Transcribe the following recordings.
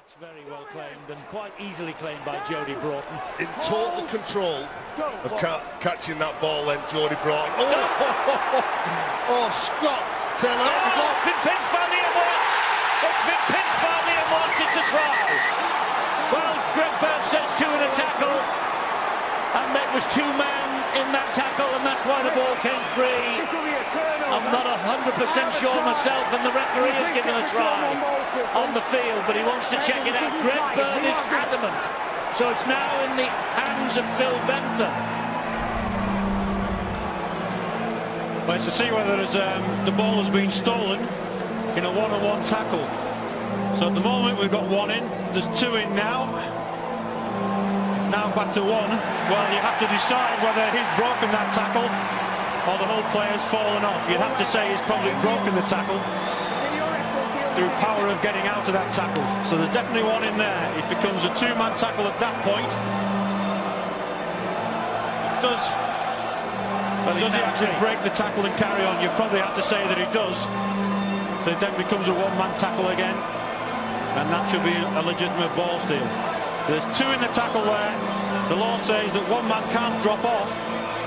That's very well claimed and quite easily claimed by Jody Broughton. In total control of catching that ball then, Jody Broughton. Oh, Scott Taylor. Oh, it's been pinched by Liam Watts. It's been pinched by Liam Watts. It's a try. Well, Greg Bird says 2 in a tackle. And that was 2 men in that tackle, and that's why the ball came free. I'm not 100% sure myself, and the referee has given a try on the field, but he wants to check it out. Greg Bird is adamant. So it's now in the hands of Phil Bentham. Well, it's to see whether the ball has been stolen in a one-on-one tackle. So at the moment we've got 1 in, there's 2 in now. It's now back to 1. Well, you have to decide whether he's broken that tackle or the whole player's fallen off. You'd have to say he's probably broken the tackle through power of getting out of that tackle. So there's definitely 1 in there. It becomes a 2-man tackle at that point. Does he actually break the tackle and carry on? You probably have to say that he does. So it then becomes a 1-man tackle again, and that should be a legitimate ball steal. There's 2 in the tackle there. The law says that 1 man can't drop off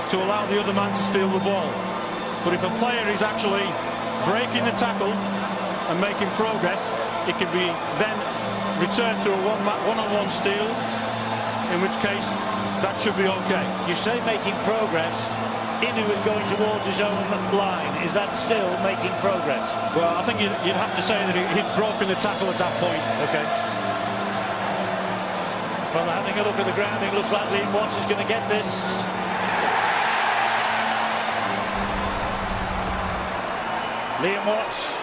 to allow the other man to steal the ball. But if a player is actually breaking the tackle and making progress, it can be then returned to a one-on-one steal, in which case that should be okay. You say making progress. Inu is going towards his own line. Is that still making progress? Well, I think you'd have to say that he'd broken the tackle at that point. Okay. Well, having a look at the ground, it looks like Liam Watts is going to get this. Liam Watts,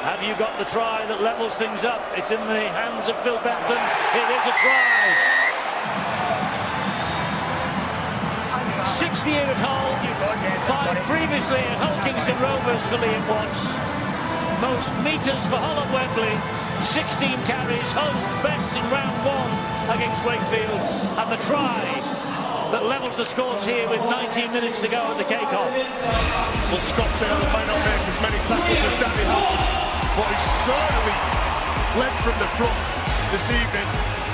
have you got the try that levels things up? It's in the hands of Phil Bentham. It is a try. 60 here at Hull, 5 previously at Hull Kingston Rovers for Liam Watts. Most metres for Hull at Wembley, 16 carries, Hull's best in round 1 against Wakefield, and the try that levels the scores here with 19 minutes to go at the K-Con. Well, Scott Taylor might not make as many tackles as Danny Houghton, but he's certainly led from the front this evening.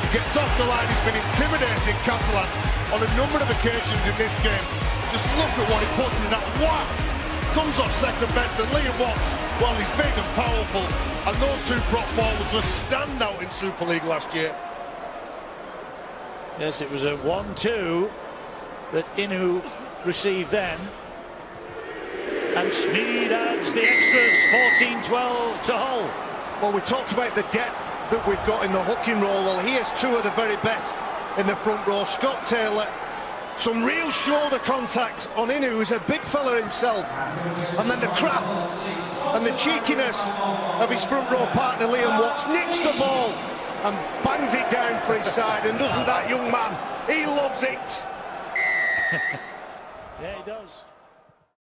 He gets off the line, he's been intimidating Catalan on a number of occasions in this game. Just look at what he puts in that. Wow! Comes off second best, and Liam Watts, well, he's big and powerful, and those 2 prop forwards were standout in Super League last year. Yes, it was a 1-2 that Inu received then. And Sneed adds the extras, 14-12 to Hull. Well, we talked about the depth that we've got in the hooking role. Well, here's 2 of the very best in the front row. Scott Taylor, some real shoulder contact on Inu, who's a big fella himself. And then the craft and the cheekiness of his front row partner, Liam Watts, nicks the ball and bangs it down for his side. And doesn't that young man? He loves it. Yeah, he does.